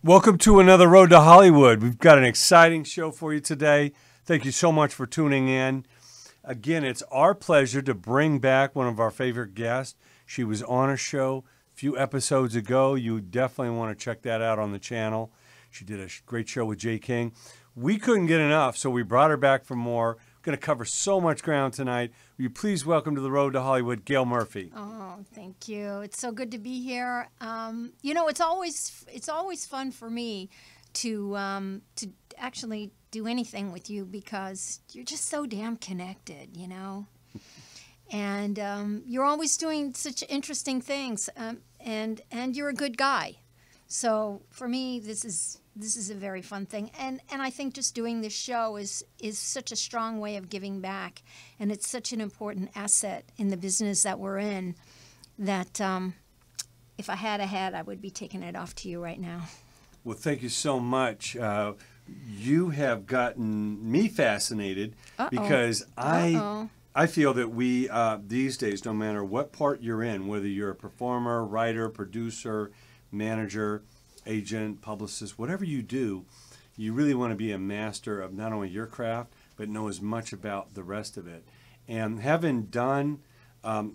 Welcome to another Road to Hollywood. We've got an exciting show for you today. Thank you so much for tuning in. Again, it's our pleasure to bring back one of our favorite guests. She was on a show a few episodes ago. You definitely want to check that out on the channel. She did a great show with Jay King. We couldn't get enough, so we brought her back for more. We're going to cover so much ground tonight. Will you please welcome to the Road to Hollywood, Gail Murphy. Oh, thank you. It's so good to be here. It's always fun for me to actually do anything with you because you're just so damn connected, and you're always doing such interesting things, and you're a good guy. So for me, this is a very fun thing, and I think just doing this show is such a strong way of giving back, and it's such an important asset in the business that we're in that if I had a head, I would be taking it off to you right now. Well, thank you so much. You have gotten me fascinated because I feel that we these days, no matter what part you're in, whether you're a performer, writer, producer, manager, agent, publicist, whatever you do, you really want to be a master of not only your craft, but know as much about the rest of it. And having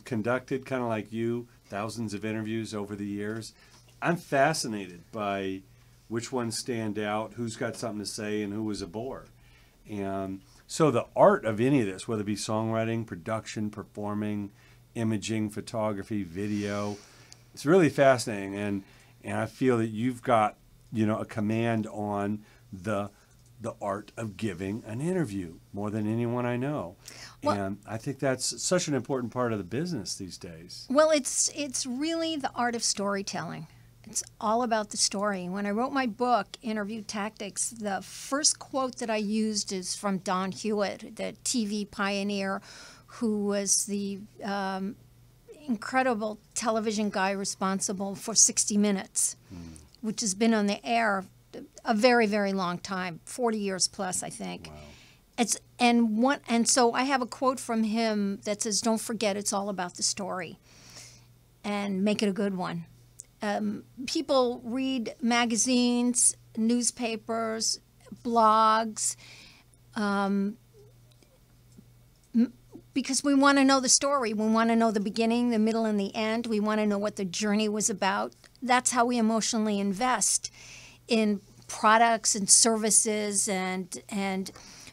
conducted, kind of like you, thousands of interviews over the years, I'm fascinated by which ones stand out, who's got something to say, and who was a bore. And so the art of any of this, whether it be songwriting, production, performing, imaging, photography, video, it's really fascinating. And I feel that you've got, a command on the art of giving an interview more than anyone I know. Well, and I think that's such an important part of the business these days. Well, it's really the art of storytelling. It's all about the story. When I wrote my book, Interview Tactics, the first quote that I used is from Don Hewitt, the TV pioneer who was the incredible television guy responsible for 60 Minutes, which has been on the air a very, very long time, 40 years plus, I think. Wow. And so I have a quote from him that says, "Don't forget, it's all about the story, and make it a good one." People read magazines, newspapers, blogs, because we want to know the story. We want to know the beginning, the middle, and the end. We want to know what the journey was about. That's how we emotionally invest in products and services and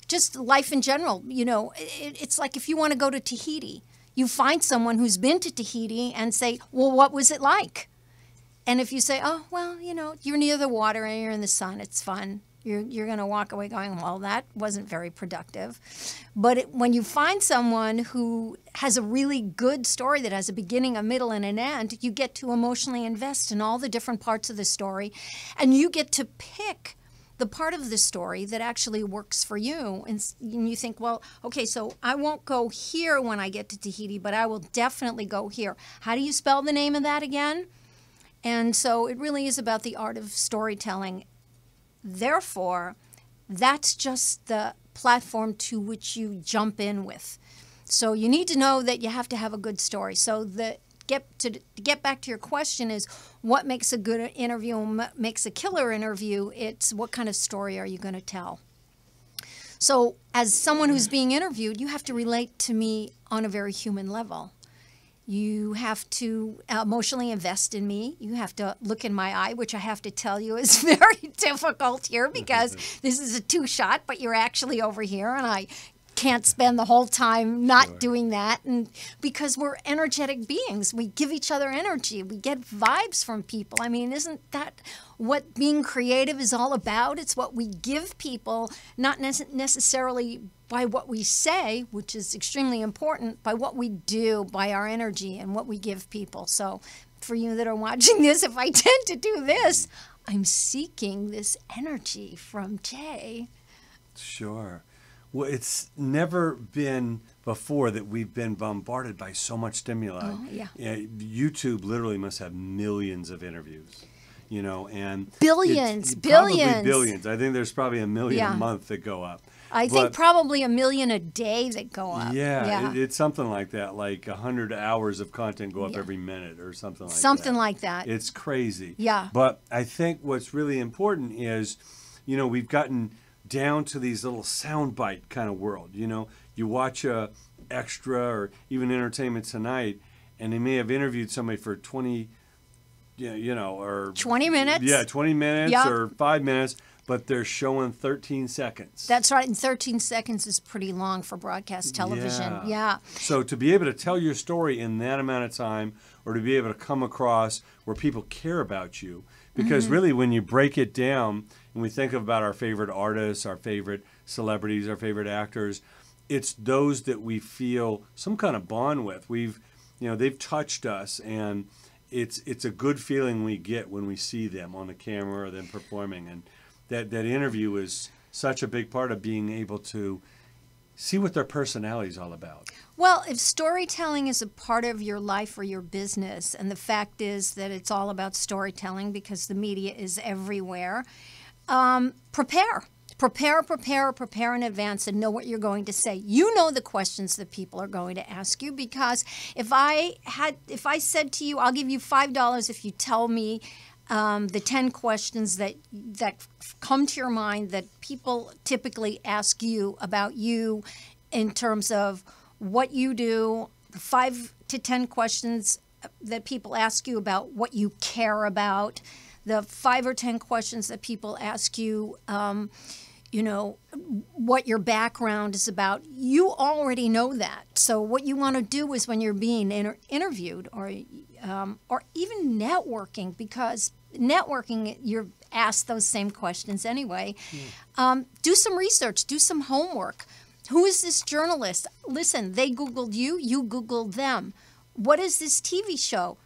just life in general. It's like if you want to go to Tahiti, you find someone who's been to Tahiti and say, "Well, what was it like?" And if you say, "Oh, well, you're near the water and you're in the sun, it's fun," you're going to walk away going, "Well, that wasn't very productive." But when you find someone who has a really good story that has a beginning, a middle, and an end, you get to emotionally invest in all the different parts of the story, and you get to pick the part of the story that actually works for you. And you think, well, okay, so I won't go here when I get to Tahiti, but I will definitely go here. How do you spell the name of that again? And so it really is about the art of storytelling. Therefore, that's just the platform to which you jump in with. So you need to know that you have to have a good story. So to get back to your question is, what makes a good interview and what makes a killer interview? It's what kind of story are you going to tell? So as someone who's being interviewed, you have to relate to me on a very human level. You have to emotionally invest in me. You have to look in my eye, which I have to tell you is very difficult here because this is a two-shot, but you're actually over here, and I can't spend the whole time not doing that. And because we're energetic beings, we give each other energy. We get vibes from people. I mean, isn't that what being creative is all about? It's what we give people, not necessarily by what we say, which is extremely important, by what we do, by our energy and what we give people. So for you that are watching this, if I tend to do this, I'm seeking this energy from Jay. Sure. Well, it's never been before that we've been bombarded by so much stimuli. Oh, yeah. YouTube literally must have millions of interviews, and billions. Probably billions. I think there's probably a million a month that go up. I think probably 1 million a day that go up. Yeah. It's something like that, like 100 hours of content go up every minute or something like that. Something like that. It's crazy. Yeah. But I think what's really important is, we've gotten down to these little soundbite kind of world. You watch a Extra or even Entertainment Tonight, and they may have interviewed somebody for 20 or 20 minutes. Yeah, 20 minutes or 5 minutes, but they're showing 13 seconds. That's right, and 13 seconds is pretty long for broadcast television. Yeah. So to be able to tell your story in that amount of time, or to be able to come across where people care about you, because really when you break it down and we think about our favorite artists, our favorite celebrities, our favorite actors, it's those that we feel some kind of bond with. They've touched us, and it's a good feeling we get when we see them on the camera or them performing. And that interview is such a big part of being able to see what their personality is all about. Well, if storytelling is a part of your life or your business, and the fact is that it's all about storytelling because the media is everywhere, prepare in advance and know what you're going to say. You know the questions that people are going to ask you, because if I said to you, I'll give you $5 if you tell me the 10 questions that come to your mind that people typically ask you about you in terms of what you do, 5 to 10 questions that people ask you about what you care about, the 5 or 10 questions that people ask you, what your background is about. You already know that. So what you want to do is when you're being interviewed or even networking, because networking, you're asked those same questions anyway. Do some research, do some homework. Who is this journalist? Listen, they Googled you, you Googled them. What is this TV show?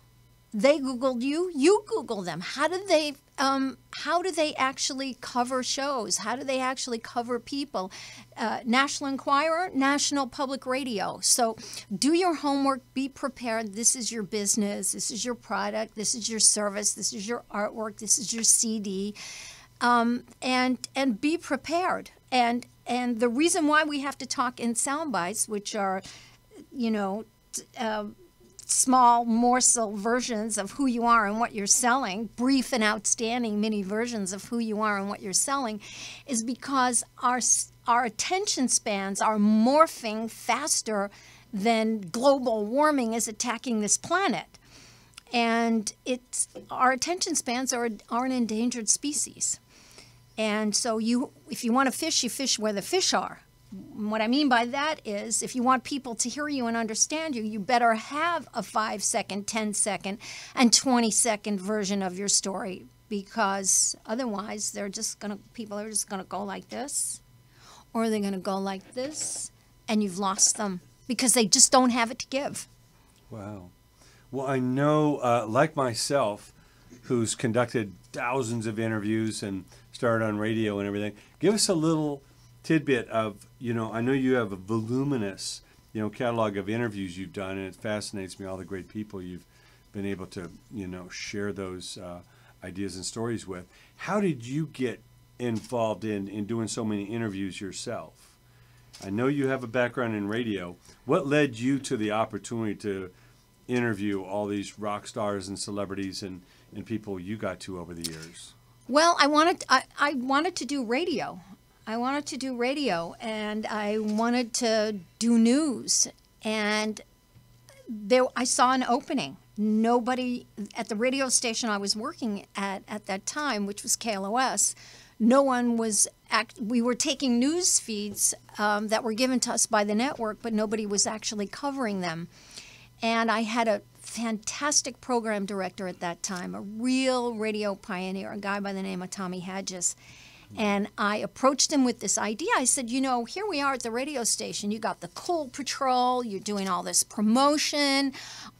They Googled you, you Googled them. How do they actually cover shows? How do they actually cover people? National Enquirer, National Public Radio. So do your homework, be prepared. This is your business, this is your product, this is your service, this is your artwork, this is your CD. And be prepared. And the reason why we have to talk in sound bites, which are, small morsel versions of who you are and what you're selling, brief and outstanding mini versions of who you are and what you're selling, is because our attention spans are morphing faster than global warming is attacking this planet. And our attention spans are an endangered species. And so if you want to fish, you fish where the fish are. What I mean by that is, if you want people to hear you and understand you, you better have a 5-second, 10-second, and 20-second version of your story, because otherwise people are just gonna go like this, or they're gonna go like this, and you've lost them because they just don't have it to give. Wow. Well, I know, like myself, who's conducted thousands of interviews and started on radio and everything, give us a little tidbit of, I know you have a voluminous, catalog of interviews you've done, and it fascinates me, all the great people you've been able to, share those ideas and stories with. How did you get involved in doing so many interviews yourself? I know you have a background in radio. What led you to the opportunity to interview all these rock stars and celebrities and people you got to over the years? Well, I wanted to do radio. I wanted to do radio, and I wanted to do news. And I saw an opening. Nobody at the radio station I was working at that time, which was KLOS, no one was we were taking news feeds that were given to us by the network, but nobody was actually covering them. And I had a fantastic program director at that time, a real radio pioneer, a guy by the name of Tommy Hadges. And I approached him with this idea. I said, here we are at the radio station. You got the Cool Patrol. You're doing all this promotion.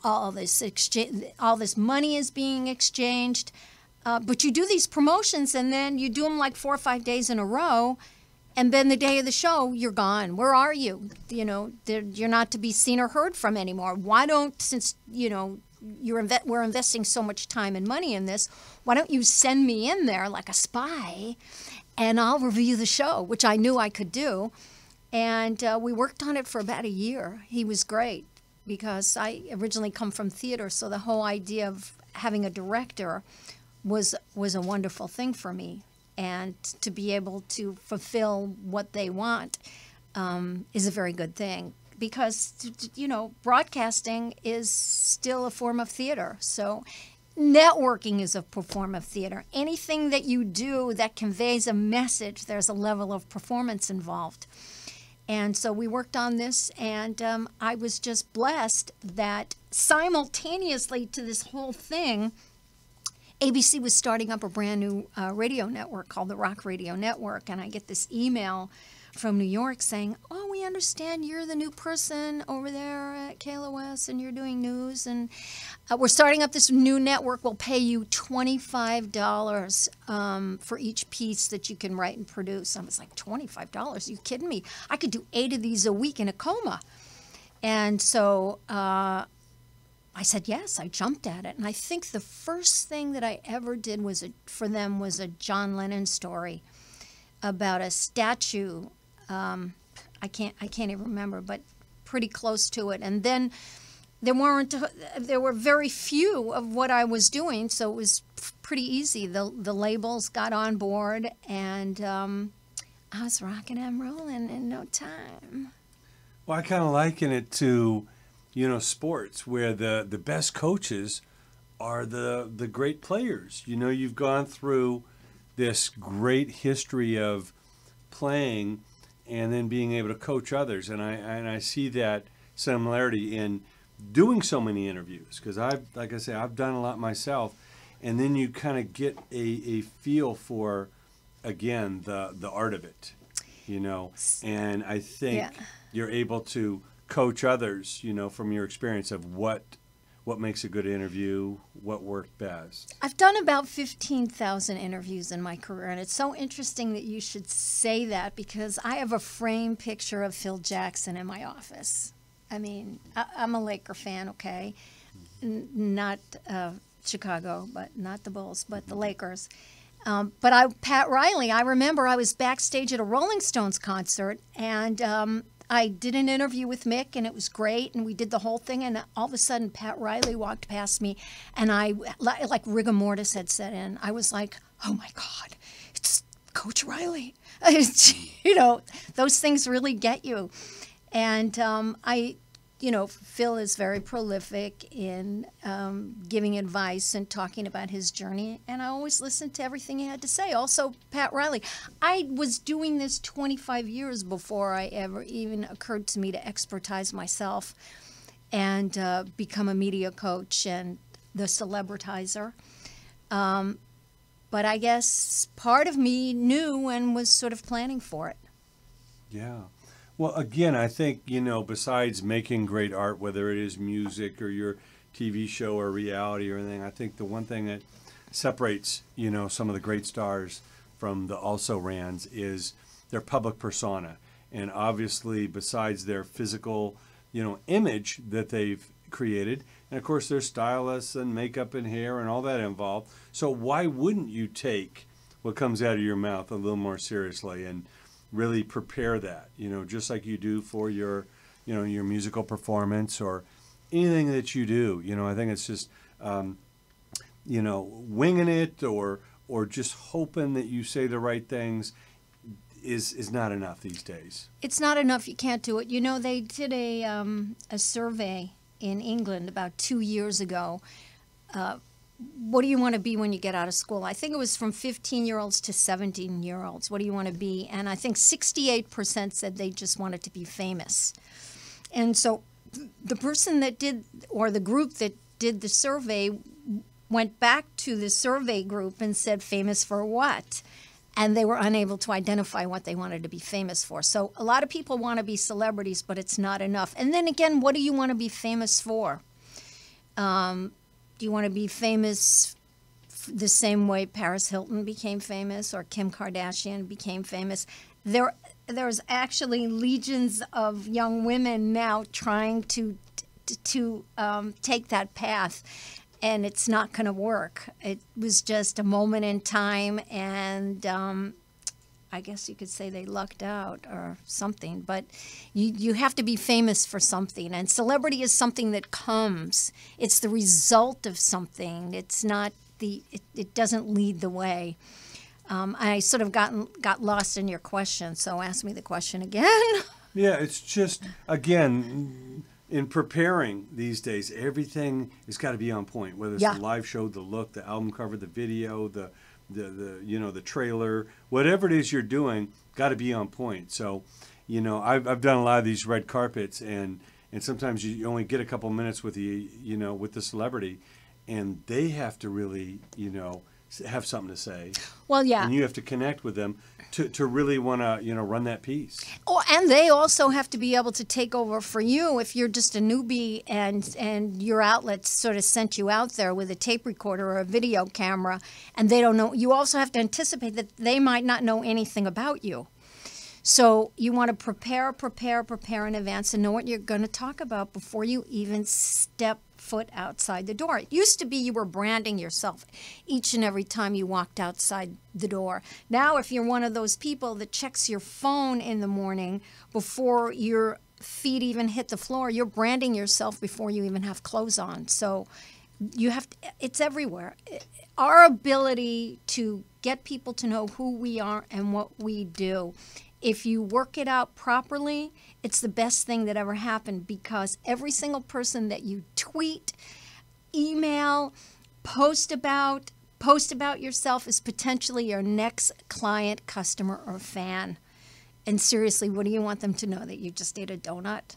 All this money is being exchanged. But you do these promotions, and then you do them like 4 or 5 days in a row. And then the day of the show, you're gone. Where are you? You're not to be seen or heard from anymore. Why don't, since, we're investing so much time and money in this, why don't you send me in there like a spy and I'll review the show, which I knew I could do. And we worked on it for about a year. He was great because I originally come from theater, so the whole idea of having a director was a wonderful thing for me. And to be able to fulfill what they want is a very good thing because, you know, broadcasting is still a form of theater. So networking is a form of theater. Anything that you do that conveys a message, there's a level of performance involved. And so we worked on this, and I was just blessed that simultaneously to this whole thing, ABC was starting up a brand new radio network called the Rock Radio Network, and I get this email from New York saying, "Oh, we understand you're the new person over there at KLOS and you're doing news, and we're starting up this new network. We'll pay you $25 for each piece that you can write and produce." I was like, $25? Are you kidding me? I could do 8 of these a week in a coma. And so I said yes. I jumped at it, and I think the first thing that I ever did for them was a John Lennon story about a statue. I can't even remember, but pretty close to it. And then there were very few of what I was doing, so it was pretty easy. The labels got on board, and I was rocking and rolling in no time. Well, I kind of liken it to, you know, sports, where the best coaches are the great players. You know, you've gone through this great history of playing and then being able to coach others, and I see that similarity in doing so many interviews, because like I say, I've done a lot myself, and then you kind of get a feel for, again, the art of it, you know, and I think you're able to coach others, you know, from your experience of what makes a good interview, what worked best. I've done about 15,000 interviews in my career, and it's so interesting that you should say that because I have a framed picture of Phil Jackson in my office. I mean, I'm a Laker fan, okay? Not Chicago, but not the Bulls, but the Lakers. But Pat Riley, I remember I was backstage at a Rolling Stones concert, and I did an interview with Mick, and it was great, and we did the whole thing, and all of a sudden Pat Riley walked past me, and I, like rigor mortis had set in. I was like, oh my God, it's Coach Riley. You know, those things really get you. And you know, Phil is very prolific in giving advice and talking about his journey, and I always listened to everything he had to say. Also, Pat Riley. I was doing this 25 years before I ever even occurred to me to expertise myself and become a media coach and the celebritizer. But I guess part of me knew and was sort of planning for it. Yeah. Well, again, I think, you know, besides making great art, whether it is music or your TV show or reality or anything, I think the one thing that separates, you know, some of the great stars from the also-rans is their public persona. And obviously, besides their physical, you know, image that they've created, and of course their stylists and makeup and hair and all that involved. So why wouldn't you take what comes out of your mouth a little more seriously and really prepare that, you know, just like you do for your, you know, your musical performance or anything that you do. You know, I think it's just, you know, winging it or just hoping that you say the right things is not enough these days. It's not enough. You can't do it. You know, they did a survey in England about 2 years ago. What do you want to be when you get out of school? I think it was from 15-year-olds to 17-year-olds. What do you want to be? And I think 68% said they just wanted to be famous. And so the person that did, or the group that did the survey, went back to the survey group and said, famous for what? And they were unable to identify what they wanted to be famous for. So a lot of people want to be celebrities, but it's not enough. And then again, what do you want to be famous for? Do you want to be famous the same way Paris Hilton became famous or Kim Kardashian became famous? There's actually legions of young women now trying to take that path, and it's not going to work. It was just a moment in time, and I guess you could say they lucked out or something, but you have to be famous for something, and celebrity is something that comes. It's the result of something. It's not it doesn't lead the way. I sort of got lost in your question, so ask me the question again. Yeah, it's just, again, in preparing these days, everything has got to be on point, whether it's the live show, the look, the album cover, the video, the the trailer, whatever it is you're doing, got to be on point. So, I've done a lot of these red carpets, and sometimes you only get a couple minutes with with the celebrity, and they have to really, have something to say. Well, yeah. And you have to connect with them to really want to, run that piece. Oh, and they also have to be able to take over for you if you're just a newbie and your outlet sort of sent you out there with a tape recorder or a video camera, and they don't know. You also have to anticipate that they might not know anything about you. So you want to prepare in advance and know what you're going to talk about before you even step foot outside the door. It used to be you were branding yourself each and every time you walked outside the door. Now, if you're one of those people that checks your phone in the morning before your feet even hit the floor, you're branding yourself before you even have clothes on. So you have to, it's everywhere. Our ability to get people to know who we are and what we do, if you work it out properly, it's the best thing that ever happened, because every single person that you tweet, email, post about yourself is potentially your next client, customer, or fan. And seriously, what do you want them to know? That you just ate a donut?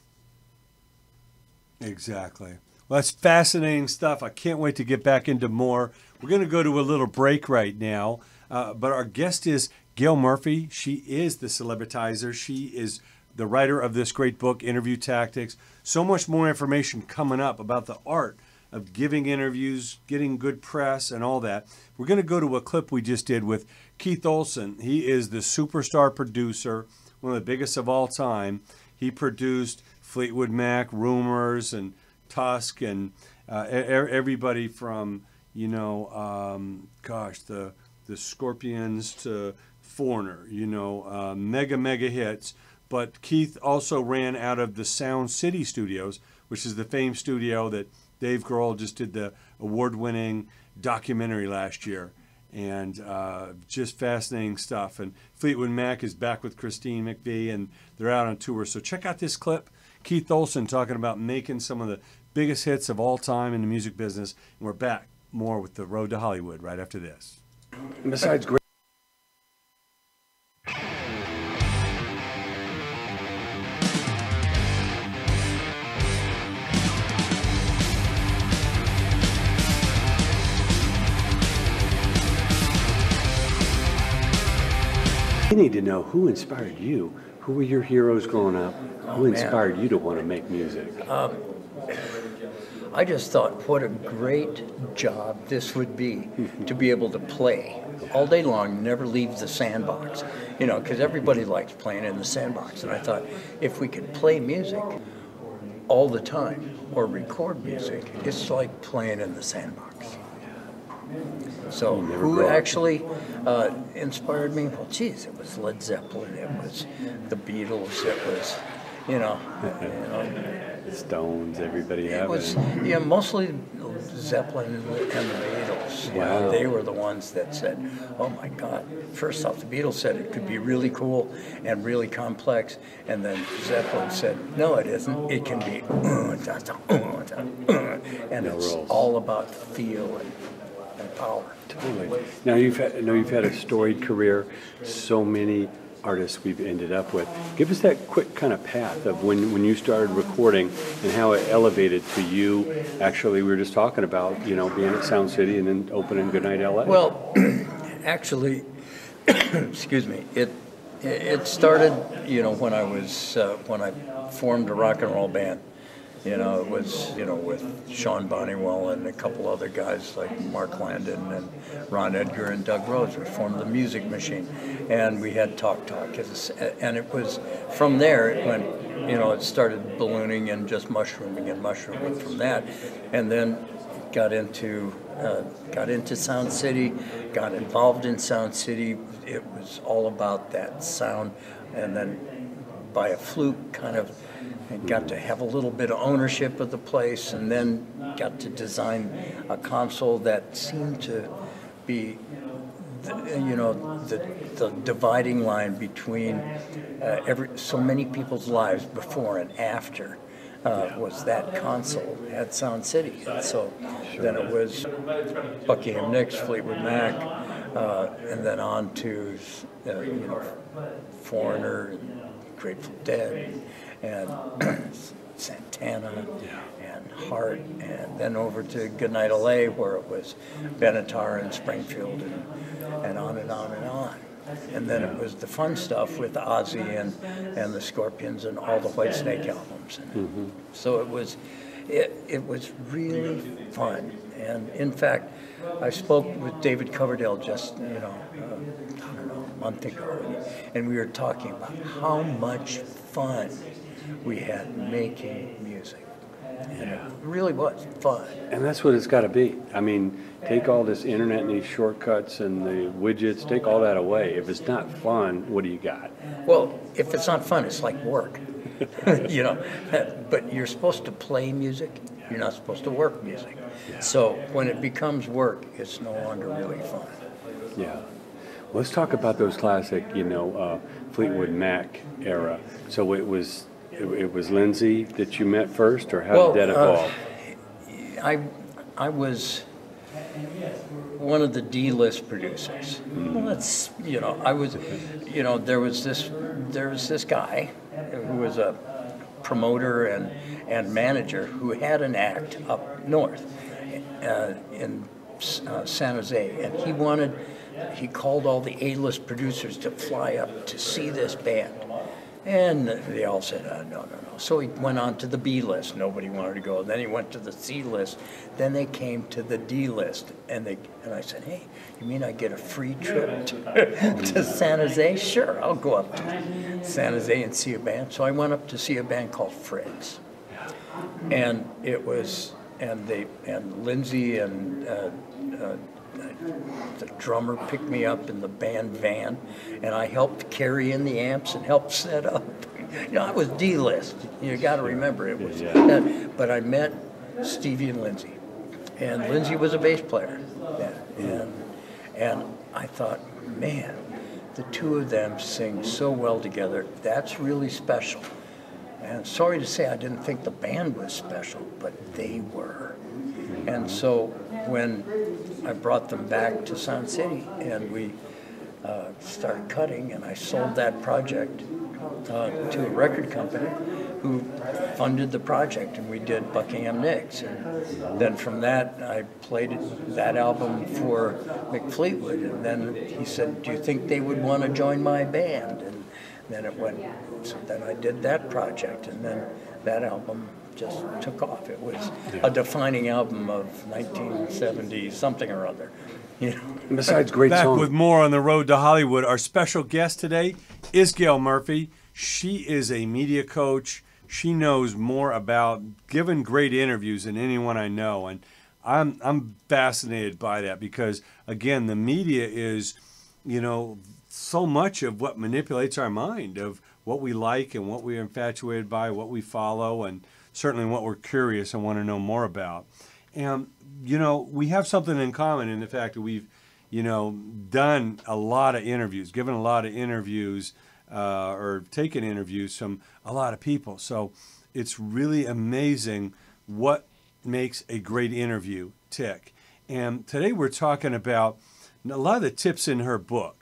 Exactly. Well, that's fascinating stuff. I can't wait to get back into more. We're going to go to a little break right now, but our guest is Gail Murphy. She is the Celebritizer. She is the writer of this great book, Interview Tactics. So much more information coming up about the art of giving interviews, getting good press, and all that. We're going to go to a clip we just did with Keith Olsen. He is the superstar producer, one of the biggest of all time. He produced Fleetwood Mac, Rumors, and Tusk, and everybody from, the Scorpions to Foreigner, mega hits. But Keith also ran out of the Sound City Studios, which is the famed studio that Dave Grohl just did the award-winning documentary last year. And just fascinating stuff. And Fleetwood Mac is back with Christine McVie, and they're out on tour. So check out this clip. Keith Olsen talking about making some of the biggest hits of all time in the music business. And we're back more with The Road to Hollywood right after this. Besides great. You need to know who inspired you. Who were your heroes growing up? Who inspired you to want to make music? I just thought what a great job this would be to be able to play all day long, never leave the sandbox, because everybody likes playing in the sandbox. And I thought if we could play music all the time or record music, it's like playing in the sandbox. So who actually inspired me? Well, geez, it was Led Zeppelin, it was the Beatles, it was, The Stones, everybody it was, mostly Zeppelin and the Beatles. Wow. They were the ones that said, oh my God. First off, the Beatles said it could be really cool and really complex, and then Zeppelin said, no, it isn't. It can be, and it's all about feel and power. Totally. Now you've had a storied career. So many artists we've ended up with. Give us that quick kind of path of when you started recording and how it elevated to you. Actually, we were just talking about being at Sound City and then opening Goodnight LA. Well, actually, excuse me. It started when I formed a rock and roll band. It was, with Sean Bonniwell and a couple other guys like Mark Landon and Ron Edgar and Doug Rhodes. We formed the Music Machine, and we had Talk. And it was from there it went, it started ballooning and just mushrooming from that. And then got into got into Sound City, got involved in Sound City. It was all about that sound, and then by a fluke, kind of got to have a little bit of ownership of the place, and then got to design a console that seemed to be, the dividing line between so many people's lives before and after. Was that console at Sound City. And so then it was Buckingham Nicks, Fleetwood Mac, and then on to Foreigner, and Grateful Dead, and Santana, and Heart, and then over to Goodnight LA, where it was Benatar and Springfield, and on and on and on. And then it was the fun stuff with Ozzy and the Scorpions and all the Whitesnake albums. And so it was really fun. And in fact, I spoke with David Coverdale just, I don't know, a month ago, and we were talking about how much fun we had making music. And it really was fun. And that's what it's got to be. I mean, take all this internet and these shortcuts and the widgets, take all that away. If it's not fun, what do you got? Well, if it's not fun, it's like work. But you're supposed to play music. You're not supposed to work music. Yeah. So when it becomes work, it's no longer really fun. Yeah. Let's talk about those classic, Fleetwood Mac era. So it was Lindsey that you met first, or how did that evolve? I was one of the D-list producers. There was this guy who was a promoter and manager who had an act up north in San Jose, and he called all the A-list producers to fly up to see this band. And they all said, no. So he went on to the B list. Nobody wanted to go. Then he went to the C list. Then they came to the D list. And I said, hey, you mean I get a free trip to San Jose? Sure, I'll go up to San Jose and see a band. So I went up to see a band called Fred's. And it was, and Lindsey and the drummer picked me up in the band van, and I helped carry in the amps and helped set up. I was D-list. You got to remember it was. But I met Stevie and Lindsey, and Lindsey was a bass player, and I thought, man, the two of them sing so well together. That's really special. And sorry to say, I didn't think the band was special, but they were. And so when I brought them back to Sound City and we started cutting, and I sold that project to a record company who funded the project, and we did Buckingham Nicks. And then from that, I played that album for Mick Fleetwood, and then he said, do you think they would want to join my band? And then it went, so then I did that project, and then that album just took off. It was a defining album of 1970 something or other. Besides great Back songs. with more on the road to Hollywood. Our special guest today is Gail Murphy. She is a media coach. She knows more about giving great interviews than anyone I know, and I'm fascinated by that because, again, the media is, so much of what manipulates our mind, of what we like and what we're infatuated by, what we follow, and certainly what we're curious and want to know more about. And, we have something in common in the fact that we've, done a lot of interviews, given a lot of interviews, or taken interviews from a lot of people. So it's really amazing what makes a great interview tick. And today we're talking about a lot of the tips in her book.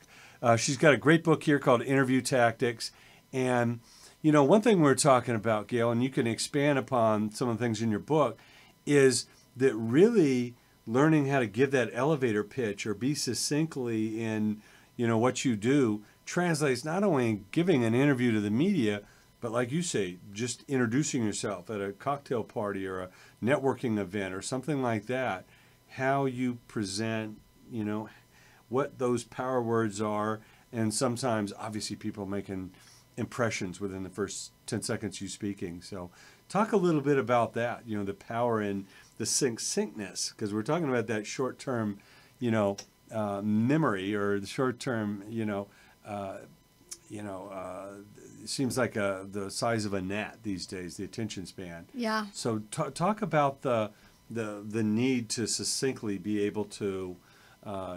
She's got a great book here called Interview Tactics. And, one thing we're talking about, Gail, and you can expand upon some of the things in your book, is that really learning how to give that elevator pitch or be succinctly in, what you do translates not only in giving an interview to the media, but like you say, just introducing yourself at a cocktail party or a networking event or something like that, how you present, what those power words are. And sometimes, obviously, people making impressions within the first 10 seconds you speaking. So talk a little bit about that, the power in the succinctness, because we're talking about that short-term, memory, or the short-term, it seems like the size of a gnat these days, the attention span. Yeah. So talk about the need to succinctly be able to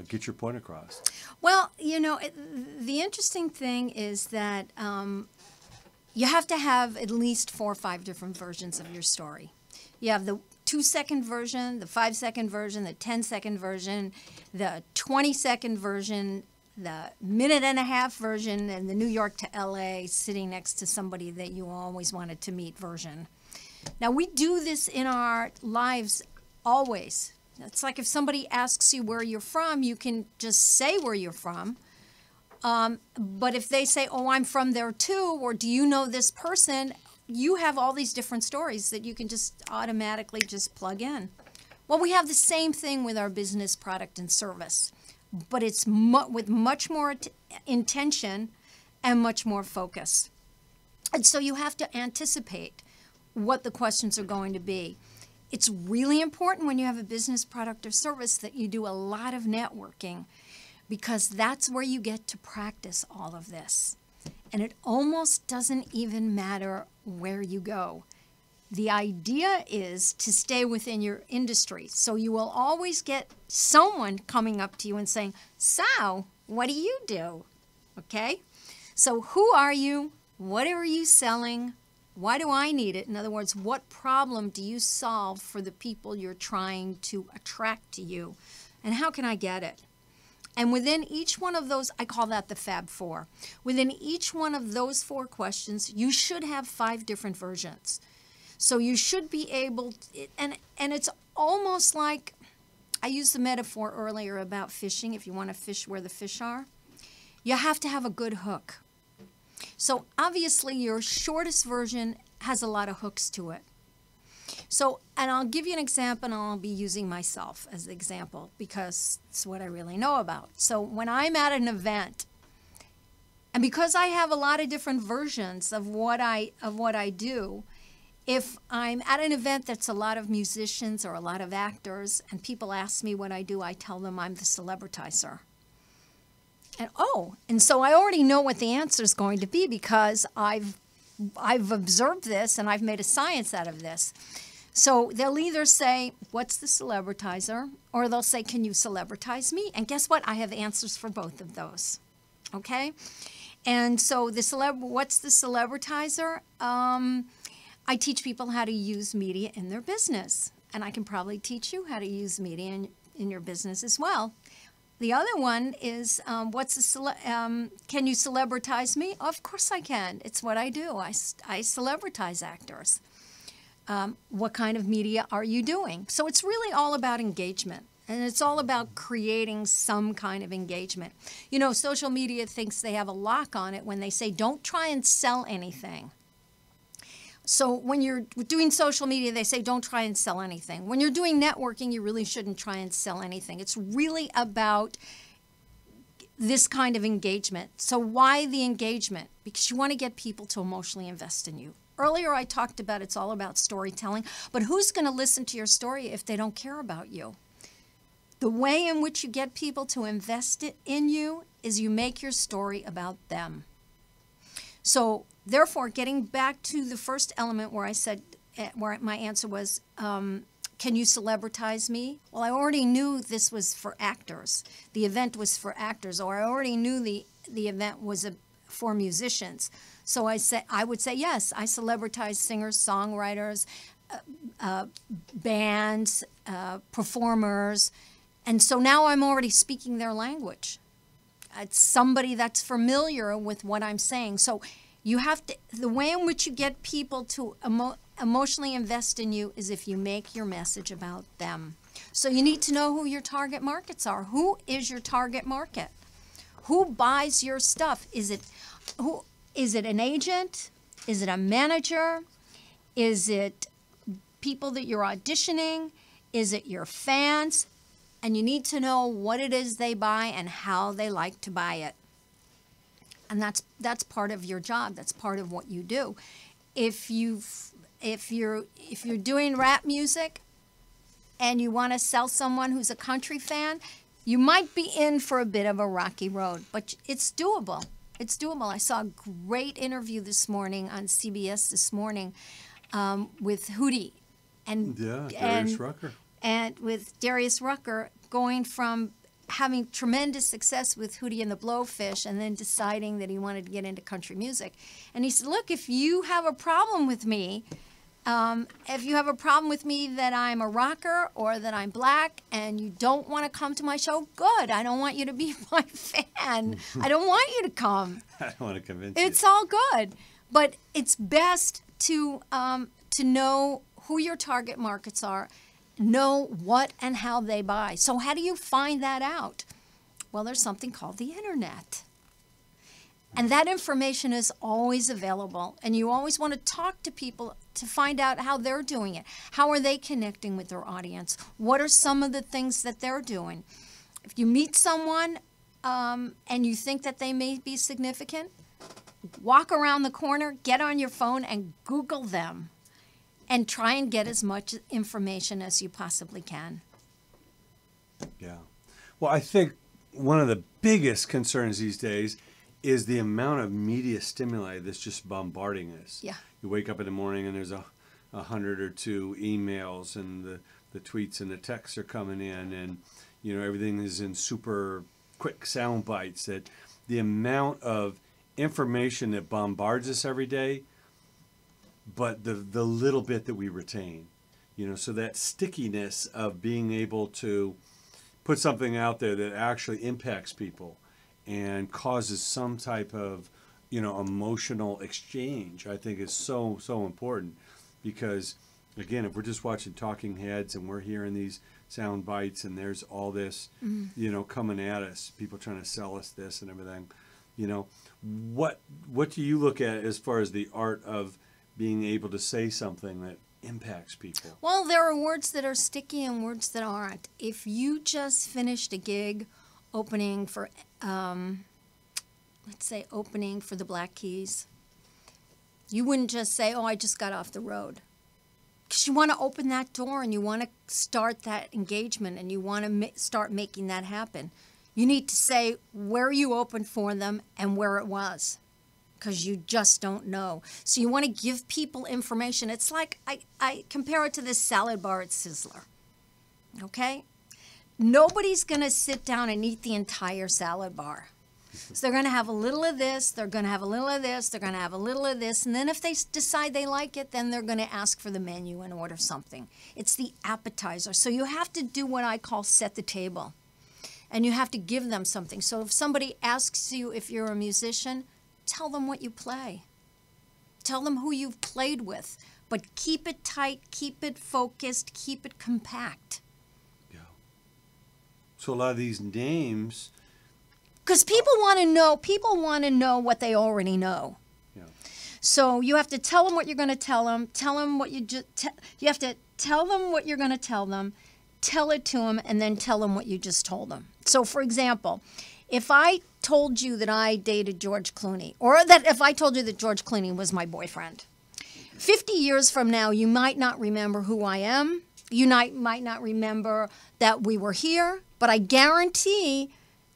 get your point across. Well, the interesting thing is that you have to have at least 4 or 5 different versions of your story. You have the 2-second version, the 5-second version, the 10-second version, the 20-second version, the minute-and-a-half version, and the New York to LA sitting next to somebody that you always wanted to meet version. Now, we do this in our lives always. It's like if somebody asks you where you're from, you can just say where you're from. But if they say, oh, I'm from there too, or do you know this person, you have all these different stories that you can just automatically just plug in. Well, we have the same thing with our business, product, and service, but it's with much more intention and much more focus. And so you have to anticipate what the questions are going to be. It's really important when you have a business, product, or service that you do a lot of networking, because that's where you get to practice all of this. And it almost doesn't even matter where you go. The idea is to stay within your industry. So you will always get someone coming up to you and saying, so, what do you do? Okay? So who are you? What are you selling? Why do I need it? In other words, what problem do you solve for the people you're trying to attract to you? And how can I get it? And within each one of those, I call that the Fab Four. Within each one of those 4 questions, you should have 5 different versions. So you should be able, and it's almost like, I used the metaphor earlier about fishing. If you want to fish where the fish are, you have to have a good hook. So obviously your shortest version has a lot of hooks to it. So, and I'll give you an example, and I'll be using myself as the example because it's what I really know about. So when I'm at an event, and because I have a lot of different versions of what I do, if I'm at an event that's a lot of musicians or a lot of actors, and people ask me what I do, I tell them I'm the celebritizer. And so I already know what the answer is going to be because I've observed this and I've made a science out of this. So they'll either say, what's the celebritizer? Or they'll say, can you celebritize me? And guess what? I have answers for both of those. Okay? And so what's the celebritizer? I teach people how to use media in their business. And I can probably teach you how to use media in your business as well. The other one is, can you celebritize me? Of course I can. It's what I do. I celebritize actors. What kind of media are you doing? So it's really all about engagement. And it's all about creating some kind of engagement. Social media thinks they have a lock on it when they say, don't try and sell anything. So when you're doing social media, they say, don't try and sell anything. When you're doing networking, you really shouldn't try and sell anything. It's really about this kind of engagement. So why the engagement? Because you want to get people to emotionally invest in you. Earlier, I talked about it's all about storytelling, but who's going to listen to your story if they don't care about you? The way in which you get people to invest in you is you make your story about them. So therefore, getting back to the first element where I said, where my answer was, can you celebritize me? Well, I already knew this was for actors. The event was for actors, or I already knew the event was for musicians. So I would say, yes, I celebritize singers, songwriters, bands, performers. And so now I'm already speaking their language. It's somebody that's familiar with what I'm saying. So you have to, the way in which you get people to emotionally invest in you is if you make your message about them. So you need to know who your target markets are. Who is your target market? Who buys your stuff? Is it an agent? Is it a manager? Is it people that you're auditioning? Is it your fans? And you need to know what it is they buy and how they like to buy it. And that's part of your job. That's part of what you do. If you're doing rap music, and you want to sell someone who's a country fan, you might be in for a bit of a rocky road, but it's doable. It's doable. I saw a great interview this morning on CBS this morning with Hootie Darius Rucker. And with Darius Rucker going from having tremendous success with Hootie and the Blowfish and then deciding that he wanted to get into country music. And he said, look, if you have a problem with me, that I'm a rocker or that I'm black and you don't want to come to my show, good. I don't want you to be my fan. I don't want you to come. I don't want to convince you. It's all good. But it's best to know who your target markets are, know what and how they buy. So how do you find that out? Well, there's something called the internet. And that information is always available. And you always want to talk to people to find out how they're doing it. How are they connecting with their audience? What are some of the things that they're doing? If you meet someone and you think that they may be significant, walk around the corner, get on your phone and Google them and try and get as much information as you possibly can. Yeah. Well, I think one of the biggest concerns these days is the amount of media stimuli that's just bombarding us. Yeah. You wake up in the morning and there's 100 or 2 emails and the tweets and the texts are coming in and, you know, everything is in super quick sound bites. That the amount of information that bombards us every day, but the little bit that we retain, you know, so that stickiness of being able to put something out there that actually impacts people and causes some type of, you know, emotional exchange, I think is so important. Because again, if we're just watching talking heads and we're hearing these sound bites and there's all this, you know, coming at us, people trying to sell us this and everything, you know, what do you look at as far as the art of being able to say something that impacts people? Well, there are words that are sticky and words that aren't. If you just finished a gig opening for, let's say opening for the Black Keys, you wouldn't just say, oh, I just got off the road. Because you want to open that door and you want to start that engagement and you want to start making that happen. You need to say where you opened for them and where it was, because you just don't know. So you want to give people information. It's like I compare it to this salad bar at Sizzler, okay? Nobody's going to sit down and eat the entire salad bar. So they're going to have a little of this, they're going to have a little of this, they're going to have a little of this, and then if they decide they like it, then they're going to ask for the menu and order something. It's the appetizer. So you have to do what I call set the table, and you have to give them something. So if somebody asks you if you're a musician, tell them what you play. Tell them who you've played with, but keep it tight, keep it focused, keep it compact. Yeah. So a lot of these names, because people want to know what they already know. yeah. So you have to tell them what you're going to tell them. Tell them what you have to tell them what you're going to tell them. Tell it to them, and then tell them what you just told them. So, for example, if I told you that I dated George Clooney, or that if I told you that George Clooney was my boyfriend, 50 years from now, you might not remember who I am. You might not remember that we were here, but I guarantee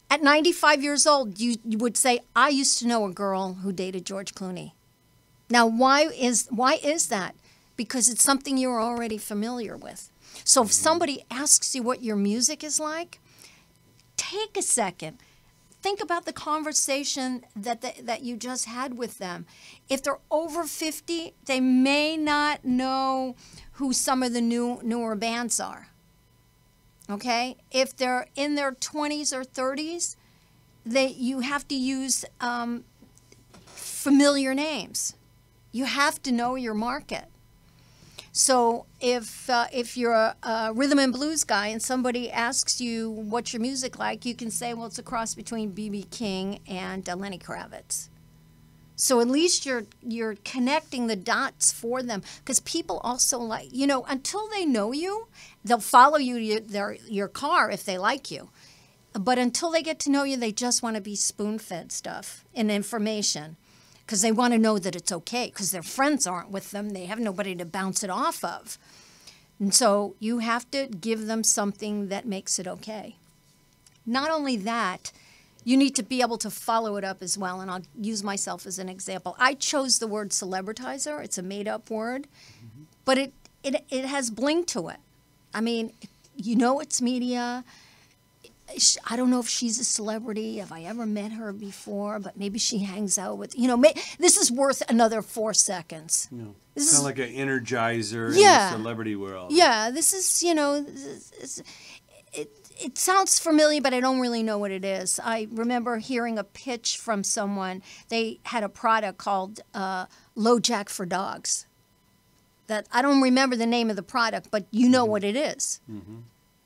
at 95 years old, you would say, I used to know a girl who dated George Clooney. Now, why is that? Because it's something you're already familiar with. So if somebody asks you what your music is like, take a second. Think about the conversation that you just had with them. If they're over 50, they may not know who some of the newer bands are. Okay? If they're in their 20s or 30s, you have to use familiar names. You have to know your market. So if you're a rhythm and blues guy and somebody asks you what's your music like, you can say, well, it's a cross between B.B. King and Lenny Kravitz. So at least you're connecting the dots for them, because people also like, you know, until they know you, they'll follow you to your car if they like you. But until they get to know you, they just want to be spoon-fed stuff and information, because they want to know that it's okay, because their friends aren't with them. They have nobody to bounce it off of. And so you have to give them something that makes it okay. Not only that, you need to be able to follow it up as well. And I'll use myself as an example. I chose the word celebritizer. It's a made-up word, but it has bling to it. I mean, you know, it's media. I don't know if she's a celebrity, if I ever met her before, but maybe she hangs out with, you know, this is worth another 4 seconds. Yeah. This Sound is like an energizer in Yeah. the celebrity world. Yeah, this is, you know, it sounds familiar, but I don't really know what it is. I remember hearing a pitch from someone. They had a product called LoJack for dogs. That I don't remember the name of the product, but you know what it is. Mm-hmm.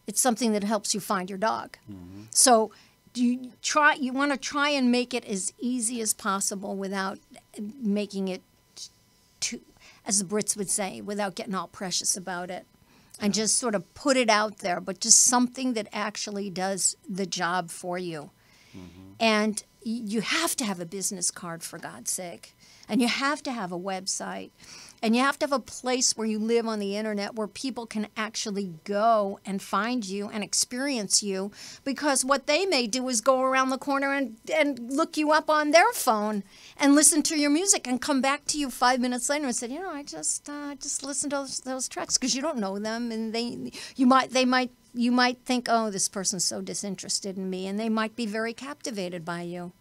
It's something that helps you find your dog. Mm-hmm. So you want to try and make it as easy as possible without making it too, as the Brits would say, without getting all precious about it. And just sort of put it out there, but just something that actually does the job for you. Mm-hmm. And you have to have a business card, for God's sake. And you have to have a website. And you have to have a place where you live on the internet where people can actually go and find you and experience you. Because what they may do is go around the corner and look you up on their phone and listen to your music and come back to you 5 minutes later and say, you know, I just listened to those tracks, because you don't know them, and you might think, oh, this person's so disinterested in me, and they might be very captivated by you.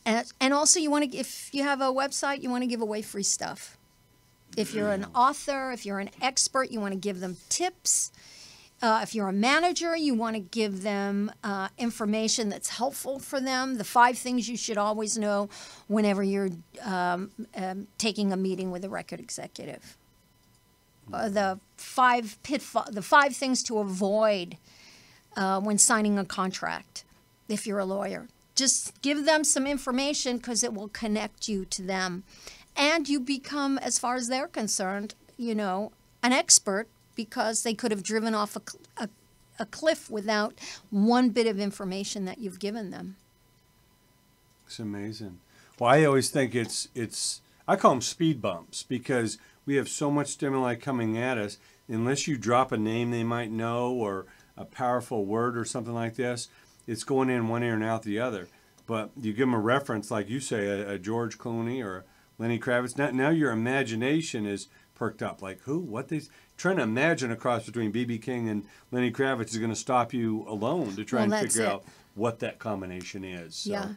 And also, if you have a website, you want to give away free stuff. If you're an author, if you're an expert, you want to give them tips. If you're a manager, you want to give them information that's helpful for them. The 5 things you should always know whenever you're taking a meeting with a record executive. The 5 things to avoid when signing a contract if you're a lawyer. Just give them some information, because it will connect you to them. And you become, as far as they're concerned, you know, an expert, because they could have driven off a cliff without one bit of information that you've given them. It's amazing. Well, I always think I call them speed bumps, because we have so much stimuli coming at us. Unless you drop a name they might know, or a powerful word or something like this, it's going in one ear and out the other. But you give them a reference, like you say, a George Clooney or Lenny Kravitz. Now your imagination is perked up. Like, who? What? Trying to imagine a cross between B.B. King and Lenny Kravitz is going to stop you alone to try and figure out what that combination is. So yeah.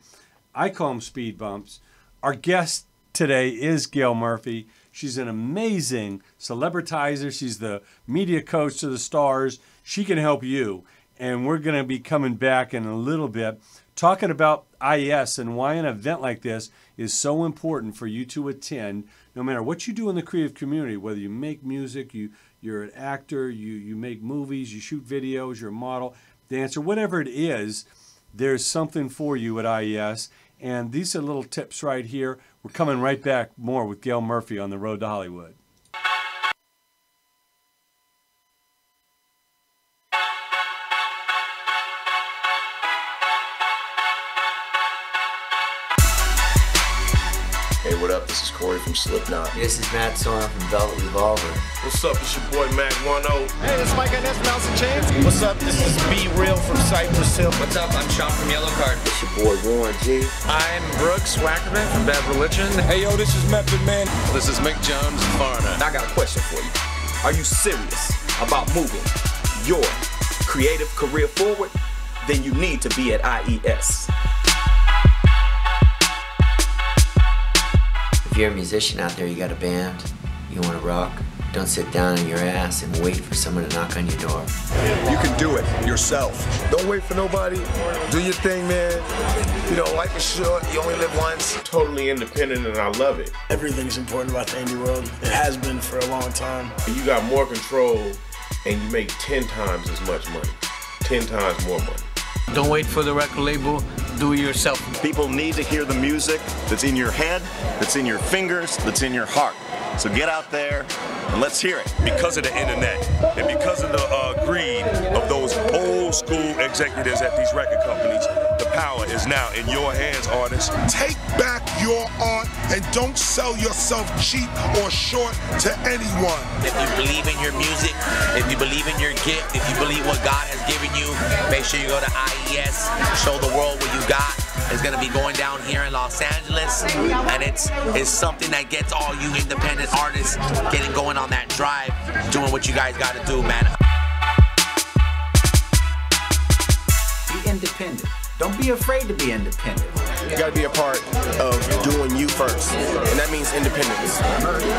I call them speed bumps. Our guest today is Gail Murphy. She's an amazing celebritizer. She's the media coach to the stars. She can help you. And we're going to be coming back in a little bit talking about IES and why an event like this is so important for you to attend, no matter what you do in the creative community, whether you make music, you're an actor, you make movies, you shoot videos, you're a model, dancer, whatever it is, there's something for you at IES. And these are little tips right here. We're coming right back more with Gail Murphy on the Road to Hollywood. Hey, what up? This is Corey from Slipknot. This is Matt Sorum from Velvet Revolver. What's up? It's your boy Mac 1-0. Hey, this is Mike Inez from Alice in Chains. What's up? This is Be Real from Cypress Hill. What's up? I'm Sean from Yellow Card. It's your boy Warren G. I'm Brooks Wackerman from Bad Religion. Hey, yo, this is Method Man. This is Mick Jones and Foreigner. I got a question for you. Are you serious about moving your creative career forward? Then you need to be at IES. If you're a musician out there, you got a band, you want to rock, don't sit down on your ass and wait for someone to knock on your door. You can do it yourself. Don't wait for nobody. Do your thing, man. You know, life is short. You only live once. Totally independent, and I love it. Everything's important about the indie world. It has been for a long time. You got more control, and you make 10 times as much money. 10 times more money. Don't wait for the record label. Do it yourself. People need to hear the music that's in your head, that's in your fingers, that's in your heart. So get out there and let's hear it. Because of the internet and because of the greed of those old school executives at these record companies, the power is now in your hands, artists. Take back your art and don't sell yourself cheap or short to anyone. If you believe in your music, if you believe in your gift, if you believe what God has given you, make sure you go to IES, show the world what you got. It's gonna be going down here in Los Angeles, and it's something that gets all you independent artists getting going on that drive, doing what you guys gotta do, man. Be independent. Don't be afraid to be independent. You gotta be a part of doing you first, and that means independence.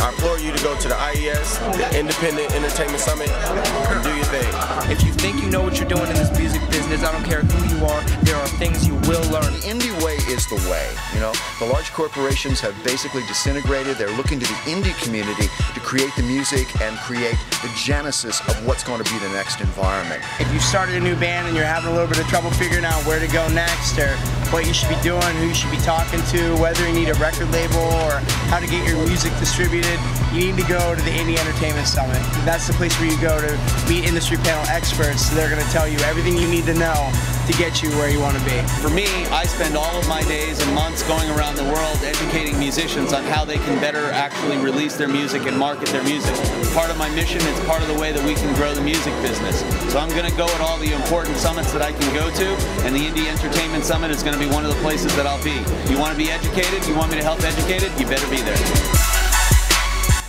I implore you to go to the IES, the Independent Entertainment Summit, and do your thing. If you think you know what you're doing in this music business, I don't care who you are, there are things you will learn. The indie way is the way, you know. The large corporations have basically disintegrated. They're looking to the indie community to create the music and create the genesis of what's going to be the next environment. If you started a new band and you're having a little bit of trouble figuring out where to go next, or what you should be doing, who you should be talking to, whether you need a record label or how to get your music distributed, you need to go to the Indie Entertainment Summit. That's the place where you go to meet industry panel experts. They're going to tell you everything you need to know to get you where you want to be. For me, I spend all of my days and months going around the world educating musicians on how they can better actually release their music and market their music. It's part of my mission, it's part of the way that we can grow the music business. So I'm going to go at all the important summits that I can go to, and the Indie Entertainment Summit is going to be one of the places that I'll be. You want to be educated? You want me to help educate it? You better be there.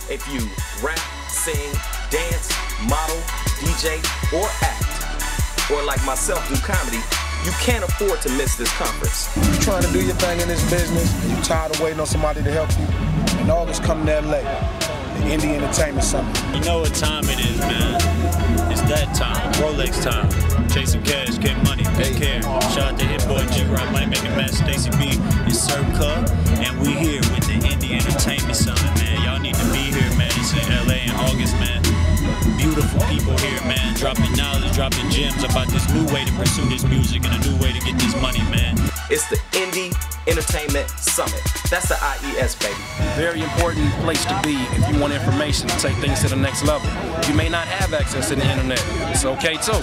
If you rap, sing, dance, model, DJ, or act, or like myself do comedy, you can't afford to miss this conference. You're trying to do your thing in this business, and you're tired of waiting on somebody to help you. In August, come to LA, the Indie Entertainment Summit. You know what time it is, man. It's that time, Rolex time. Chase some cash, get money, big care. Shout out to Hit Boy, G-Rock, Money Making Man, Stacy B, it's Sir Cut, and we here with the Indie Entertainment Summit, man. Y'all need to be here, man. It's in LA in August, man. Beautiful people here, man, dropping knowledge, dropping gems about this new way to pursue this music and a new way to get this money, man. It's the Indie Entertainment Summit. That's the IES, baby. Very important place to be if you want information to take things to the next level. You may not have access to the internet. It's okay too.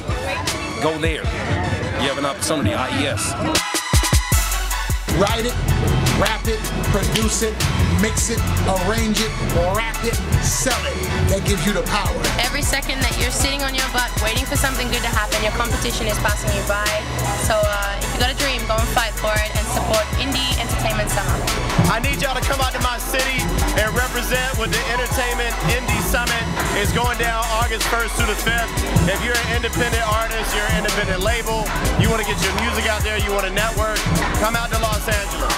Go there. You have an opportunity, IES. Write it, rap it, produce it, mix it, arrange it, rap it, sell it. That gives you the power. Every second that you're sitting on your butt waiting for something good to happen, your competition is passing you by. So if you got a dream, go and fight for it and support Indie Entertainment Summer. I need y'all to come out to my city and represent with the Entertainment Indie Summit. It's going down August 1st through the 5th. If you're an independent artist, you're an independent label, you want to get your music out there, you want to network, come out to Los Angeles.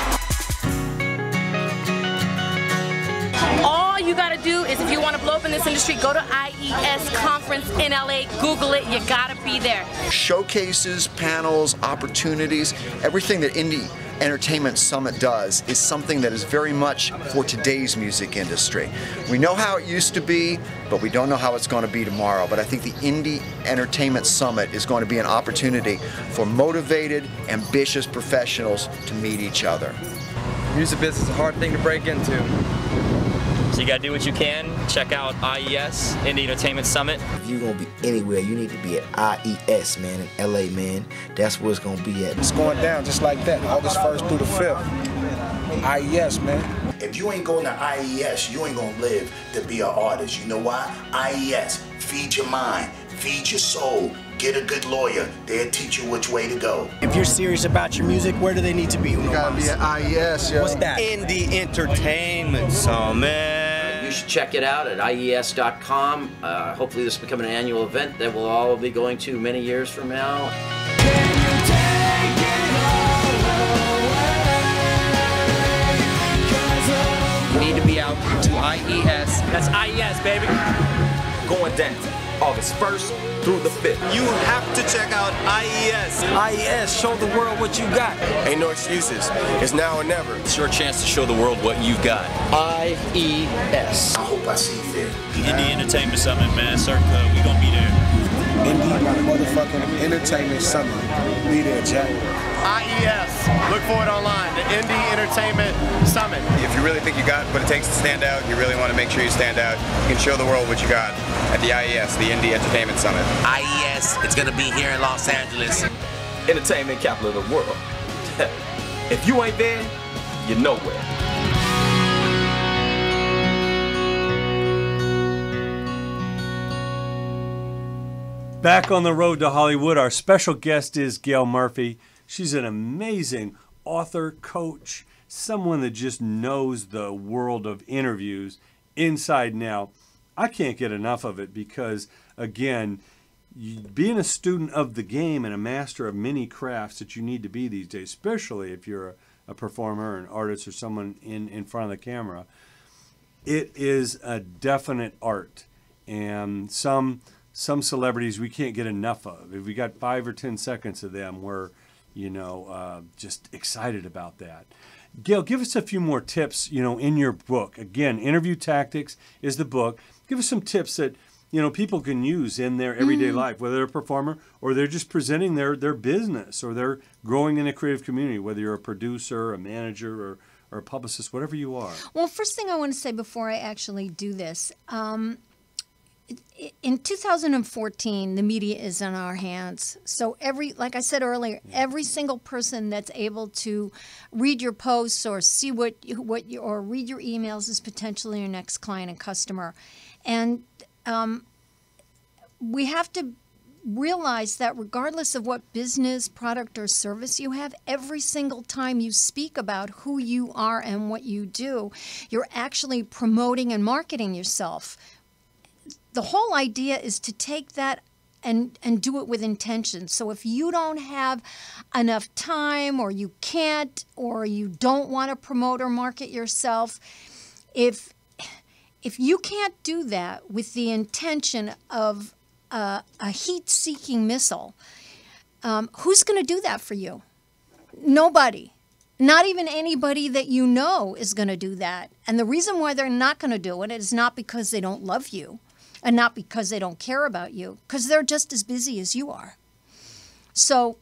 All you gotta do is, if you want to blow up in this industry, go to IES conference in LA, Google it, you gotta be there. Showcases, panels, opportunities, everything that Indie Entertainment Summit does is something that is very much for today's music industry. We know how it used to be, but we don't know how it's going to be tomorrow. But I think the Indie Entertainment Summit is going to be an opportunity for motivated, ambitious professionals to meet each other. Music business is a hard thing to break into. So you gotta do what you can. Check out IES, Indie Entertainment Summit. If you're gonna be anywhere, you need to be at IES, man, in LA, man. That's where it's gonna be at. It's going down just like that, August 1st through the 5th. IES, man. If you ain't going to IES, you ain't gonna live to be an artist. You know why? IES, feed your mind, feed your soul. Get a good lawyer. They'll teach you which way to go. If you're serious about your music, where do they need to be? You gotta be at IES, yo. What's that? Indie Entertainment Summit. You should check it out at IES.com. Hopefully this will become an annual event that we'll all be going to many years from now. You need to be out to IES. That's IES, baby. Going down August 1st through the 5th. You have to check out IES. IES, show the world what you got. Ain't no excuses. It's now or never. It's your chance to show the world what you've got. IES. I hope I see you there. Indie Entertainment Summit, man. Sir Cut, we gonna be there. Indie motherfucking Entertainment Summit. Be there, Jack. IES. Look for it online, the Indie Entertainment Summit. If you really think you got what it takes to stand out, you really want to make sure you stand out, you can show the world what you got at the IES, the Indie Entertainment Summit. IES, it's going to be here in Los Angeles. Entertainment capital of the world. If you ain't there, you're nowhere. Back on the road to Hollywood, our special guest is Gail Murphy. She's an amazing author, coach, someone that just knows the world of interviews inside and out. I can't get enough of it because, again, being a student of the game and a master of many crafts that you need to be these days, especially if you're a performer, an artist, or someone in front of the camera, it is a definite art. And some celebrities we can't get enough of. If we got 5 or 10 seconds of them, we're, just excited about that. Gail, give us a few more tips, in your book. Again, Interview Tactics is the book. Give us some tips that, people can use in their everyday life, whether they're a performer or they're just presenting their business or they're growing in a creative community, whether you're a producer, a manager, or a publicist, whatever you are. Well, first thing I want to say before I actually do this, in 2014, the media is in our hands. So like I said earlier, every single person that's able to read your posts or see or read your emails is potentially your next client and customer. And we have to realize that regardless of what business, product, or service you have, every single time you speak about who you are and what you do, you're actually promoting and marketing yourself. The whole idea is to take that and do it with intention. So if you don't have enough time or you can't or you don't want to promote or market yourself, if you can't do that with the intention of a heat-seeking missile, who's going to do that for you? Nobody. Not even anybody that you know is going to do that. And the reason why they're not going to do it is not because they don't love you. And not because they don't care about you, because they're just as busy as you are. So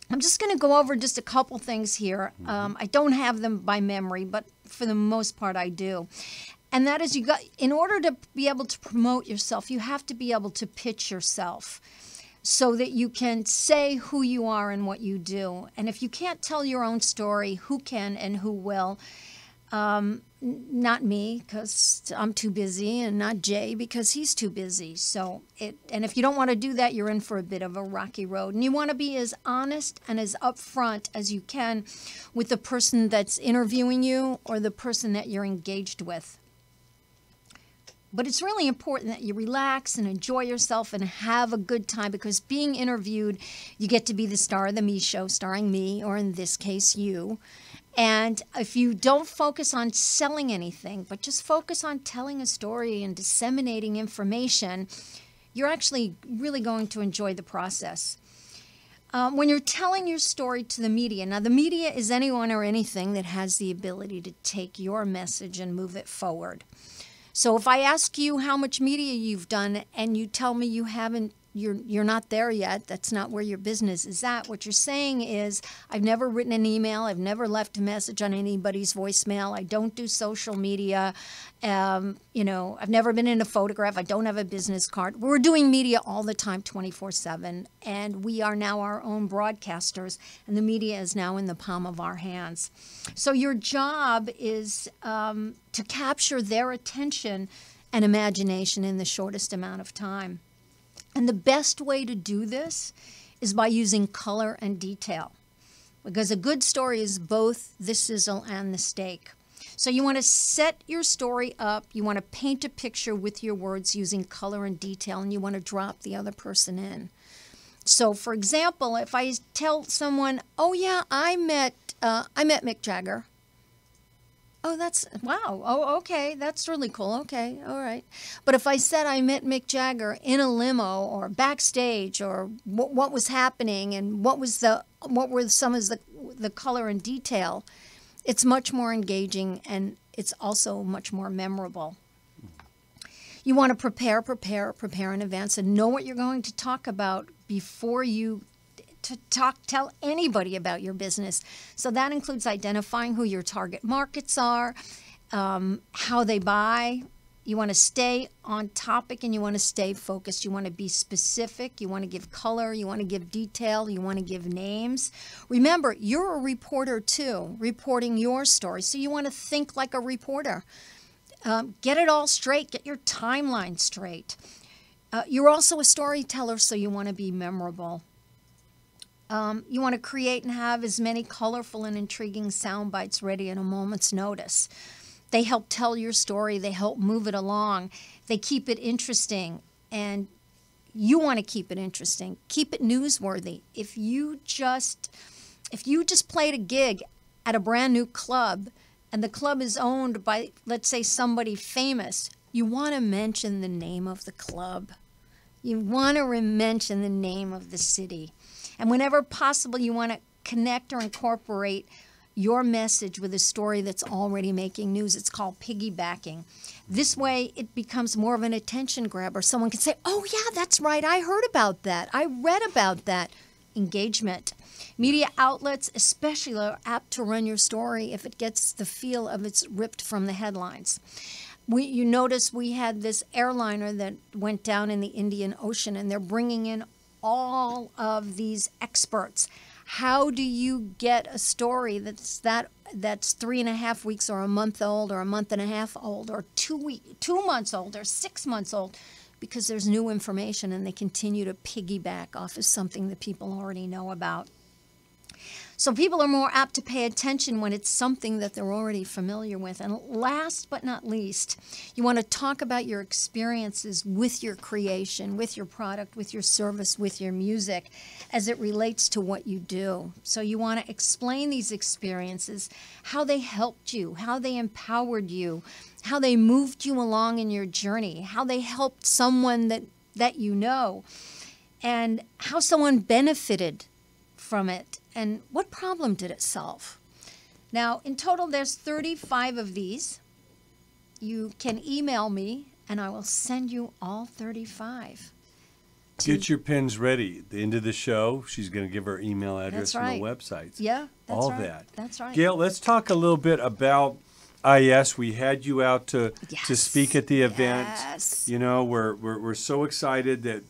I'm just going to go over just a couple things here. I don't have them by memory, but for the most part I do. And that is, in order to be able to promote yourself, you have to be able to pitch yourself so that you can say who you are and what you do. And if you can't tell your own story, who can and who will? Not me, because I'm too busy, and not Jay, because he's too busy. And if you don't want to do that, you're in for a bit of a rocky road. And you want to be as honest and as upfront as you can with the person that's interviewing you or the person that you're engaged with. But it's really important that you relax and enjoy yourself and have a good time, because being interviewed, you get to be the star of the Me Show, starring me, or in this case, you. And if you don't focus on selling anything, but just focus on telling a story and disseminating information, you're actually really going to enjoy the process. When you're telling your story to the media, now the media is anyone or anything that has the ability to take your message and move it forward. So if I ask you how much media you've done and you tell me you haven't, you're not there yet, that's not where your business is at, what you're saying is, I've never written an email, I've never left a message on anybody's voicemail, I don't do social media, I've never been in a photograph, I don't have a business card. We're doing media all the time, 24/7, and we are now our own broadcasters, and the media is now in the palm of our hands. So your job is to capture their attention and imagination in the shortest amount of time. And the best way to do this is by using color and detail, because a good story is both the sizzle and the steak. So you want to set your story up, you want to paint a picture with your words using color and detail, and you want to drop the other person in. So for example, if I tell someone, oh yeah, I met Mick Jagger. Oh, wow. Oh, okay. That's really cool. Okay. All right. But if I said I met Mick Jagger in a limo or backstage, or what was happening and what were some of the color and detail, it's much more engaging, and it's also much more memorable. You want to prepare in advance and know what you're going to talk about before you to tell anybody about your business. So that includes identifying who your target markets are, how they buy. You want to stay on topic and you want to stay focused. You want to be specific. You want to give color. You want to give detail. You want to give names. Remember, you're a reporter too, reporting your story. So you want to think like a reporter. Get it all straight. Get your timeline straight. You're also a storyteller, so you want to be memorable. You want to create and have as many colorful and intriguing sound bites ready at a moment's notice. They help tell your story. They help move it along. They keep it interesting. And you want to keep it interesting. Keep it newsworthy. If you just played a gig at a brand new club and the club is owned by, let's say, somebody famous, you want to mention the name of the club. You want to mention the name of the city. And whenever possible, you want to connect or incorporate your message with a story that's already making news. It's called piggybacking. This way, it becomes more of an attention grabber. Someone can say, oh, yeah, that's right. I heard about that. I read about that. Engagement. Media outlets especially are apt to run your story if it gets the feel of it's ripped from the headlines. You notice we had this airliner that went down in the Indian Ocean, and they're bringing in all of these experts. How do you get a story that's 3.5 weeks or a month old or a month and a half old or 2 months old or 6 months old? Because there's new information and they continue to piggyback off of something that people already know about. So people are more apt to pay attention when it's something that they're already familiar with. And last but not least, you want to talk about your experiences with your creation, with your product, with your service, with your music, as it relates to what you do. So you want to explain these experiences, how they helped you, how they empowered you, how they moved you along in your journey, how they helped someone that you know, and how someone benefited from it. And what problem did it solve? Now, in total, there's 35 of these. You can email me, and I will send you all 35. Get your pens ready. At the end of the show, she's going to give her email address That's right. and the websites. Yeah, that's all right. that. That's right. Gail, let's talk a little bit about IES. We had you out to speak at the event. Yes. You know, we're so excited that,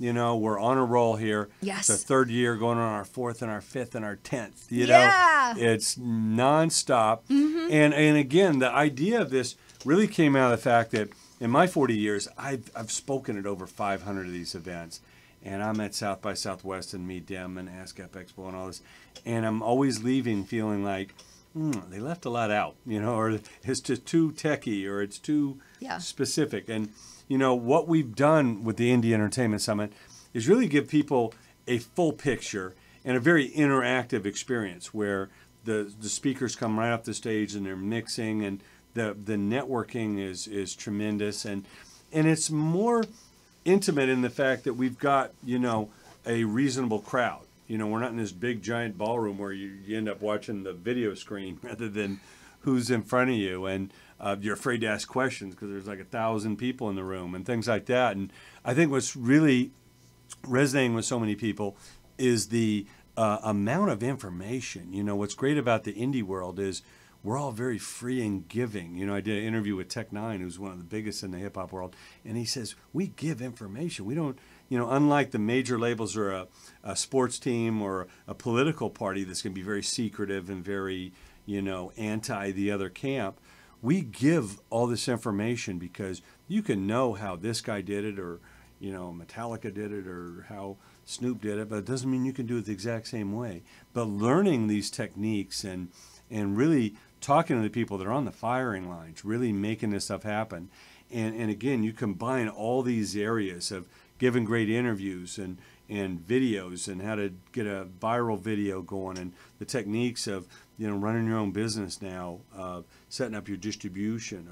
you know, we're on a roll here. Yes. It's the third year, going on our fourth and our fifth and our 10th. You know, it's nonstop. Mm-hmm. And again, the idea of this really came out of the fact that in my 40 years, I've spoken at over 500 of these events. And I'm at South by Southwest and Meet Them and ASCAP Expo and all this. And I'm always leaving feeling like, they left a lot out, you know, or it's just too techie or it's too specific. And you know, what we've done with the Indie Entertainment Summit is really give people a full picture and a very interactive experience where the speakers come right off the stage and they're mixing, and the networking is tremendous, and it's more intimate in the fact that we've got, you know, a reasonable crowd. You know, we're not in this big giant ballroom where you end up watching the video screen rather than who's in front of you, and you're afraid to ask questions because there's like 1,000 people in the room and things like that. And I think what's really resonating with so many people is the amount of information. You know, what's great about the indie world is we're all very free and giving. You know, I did an interview with Tech9, who's one of the biggest in the hip-hop world, and he says, we give information. We don't, you know, unlike the major labels or a sports team or a political party that's going to be very secretive and very, you know, anti the other camp, we give all this information because you can know how this guy did it, or, you know, Metallica did it, or how Snoop did it, but it doesn't mean you can do it the exact same way. But learning these techniques and really talking to the people that are on the firing lines, really making this stuff happen. And again, you combine all these areas of giving great interviews and videos and how to get a viral video going, and the techniques of, you know, running your own business now, setting up your distribution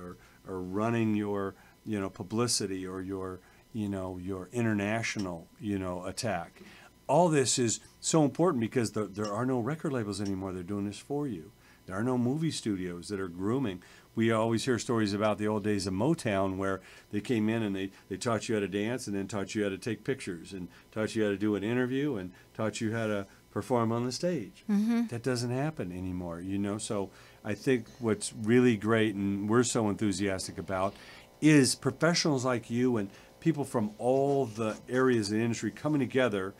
or running your, you know, publicity or your, you know, your international, you know, attack. All this is so important because there are no record labels anymore. They're doing this for you. There are no movie studios that are grooming. we always hear stories about the old days of Motown where they came in and they taught you how to dance and then taught you how to take pictures and taught you how to do an interview and taught you how to perform on the stage. That doesn't happen anymore, you know. So I think what's really great and we're so enthusiastic about is professionals like you and people from all the areas of the industry coming together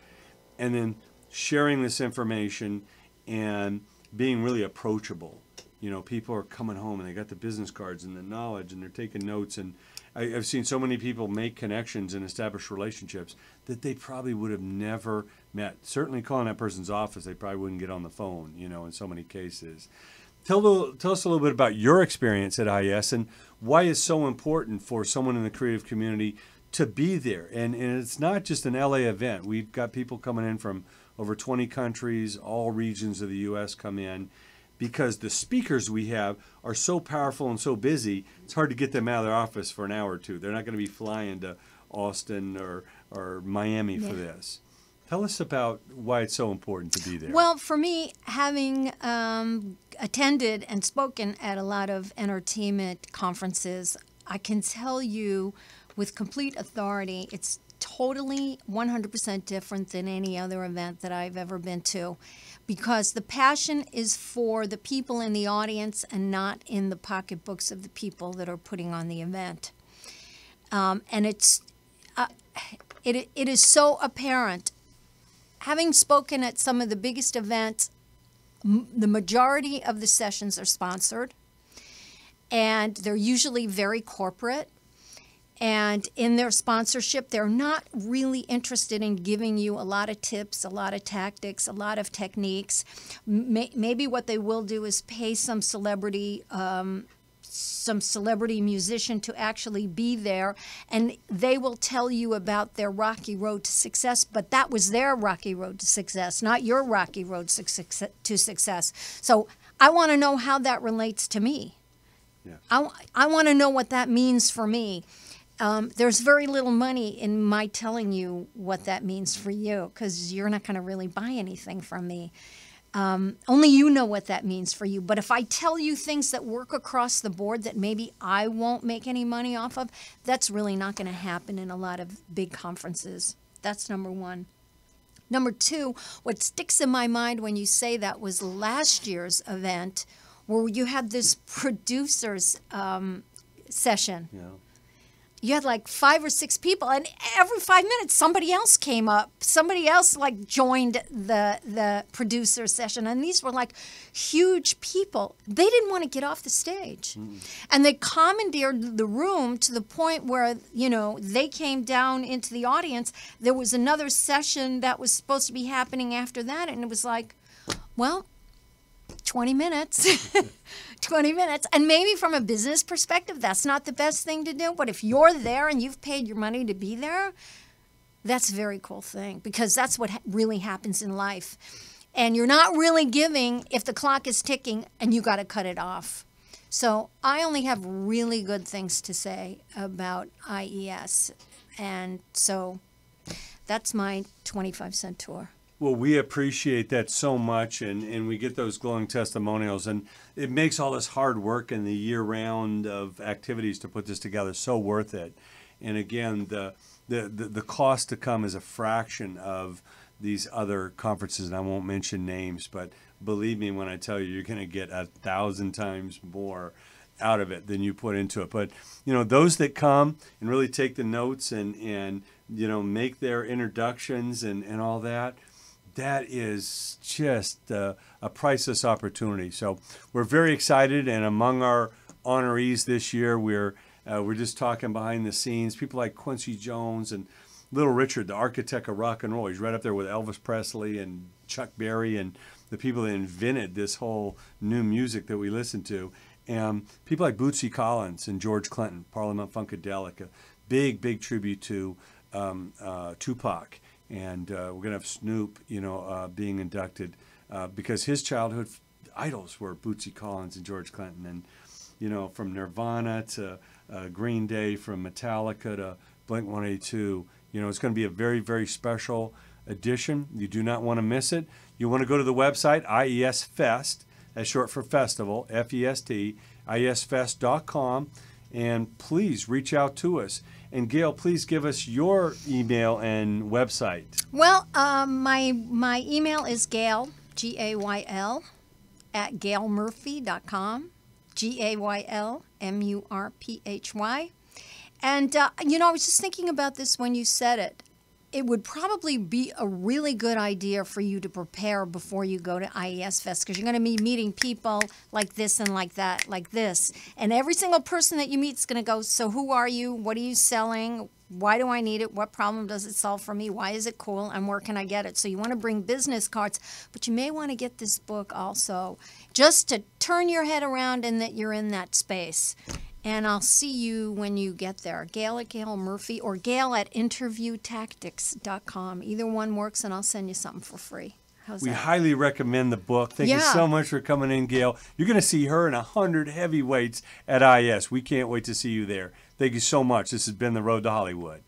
and then sharing this information and being really approachable. You know, people are coming home and they got the business cards and the knowledge and they're taking notes. And I've seen so many people make connections and establish relationships that they probably would have never met. Certainly calling that person's office, they probably wouldn't get on the phone, you know, in so many cases. Tell us a little bit about your experience at IES and why it's so important for someone in the creative community to be there. And it's not just an LA event. We've got people coming in from over 20 countries, all regions of the U.S. come in, because the speakers we have are so powerful and so busy, it's hard to get them out of their office for an hour or two. They're not going to be flying to Austin or Miami for this. Tell us about why it's so important to be there. Well, for me, having attended and spoken at a lot of entertainment conferences, I can tell you with complete authority, it's totally 100% different than any other event that I've ever been to, because the passion is for the people in the audience and not in the pocketbooks of the people that are putting on the event. And it is so apparent. Having spoken at some of the biggest events, the majority of the sessions are sponsored, and they're usually very corporate. And in their sponsorship, they're not really interested in giving you a lot of tips, a lot of tactics, a lot of techniques. Maybe what they will do is pay some celebrity musician to actually be there, and they will tell you about their rocky road to success, but that was their rocky road to success, not your rocky road to success. So I want to know how that relates to me. Yeah. I want to know what that means for me. There's very little money in my telling you what that means for you, because you're not going to really buy anything from me. Only you know what that means for you. But if I tell you things that work across the board that maybe I won't make any money off of, that's really not going to happen in a lot of big conferences. That's number one. Number two, what sticks in my mind when you say that was last year's event, where you had this producers session. Yeah. You had like 5 or 6 people, and every 5 minutes somebody else came up. Somebody else like joined the producer session, and these were like huge people. They didn't want to get off the stage. And they commandeered the room to the point where, you know, they came down into the audience. There was another session that was supposed to be happening after that, and it was like, well, 20 minutes. 20 minutes. And maybe from a business perspective, that's not the best thing to do. But if you're there and you've paid your money to be there, that's a very cool thing, because that's what really happens in life. And you're not really giving if the clock is ticking and you got to cut it off. So I only have really good things to say about IES. And so that's my 25-cent tour. Well, we appreciate that so much, and we get those glowing testimonials, and it makes all this hard work and the year-round of activities to put this together so worth it. And again, the cost to come is a fraction of these other conferences, and I won't mention names, but believe me when I tell you, you're going to get 1,000 times more out of it than you put into it. But, you know, those that come and really take the notes and you know, make their introductions and all that, that is just a priceless opportunity. So we're very excited, and among our honorees this year, we're just talking behind the scenes. People like Quincy Jones and Little Richard, the architect of rock and roll. He's right up there with Elvis Presley and Chuck Berry and the people that invented this whole new music that we listen to. And people like Bootsy Collins and George Clinton, Parliament Funkadelic, a big, big tribute to Tupac. And we're going to have Snoop, you know, being inducted because his childhood idols were Bootsy Collins and George Clinton. And, you know, from Nirvana to Green Day, from Metallica to Blink-182, you know, it's going to be a very, very special edition. You do not want to miss it. You want to go to the website, IES Fest, that's short for festival, F-E-S-T, iesfest.com, and please reach out to us. And Gail, please give us your email and website. Well, my email is Gail, G-A-Y-L, at gailmurphy.com, Gaylmurphy. And, you know, I was just thinking about this when you said it. It would probably be a really good idea for you to prepare before you go to IES Fest, because you're going to be meeting people like this and like that, like this. And every single person that you meet is going to go, so who are you? What are you selling? Why do I need it? What problem does it solve for me? Why is it cool? And where can I get it? So you want to bring business cards, but you may want to get this book also just to turn your head around and that you're in that space. And I'll see you when you get there. Gail at Gail Murphy or Gail at interviewtactics.com. Either one works, and I'll send you something for free. How's We that? highly recommend the book. Thank you so much for coming in, Gail. You're going to see her and 100 heavyweights at IES. We can't wait to see you there. Thank you so much. This has been The Road to Hollywood.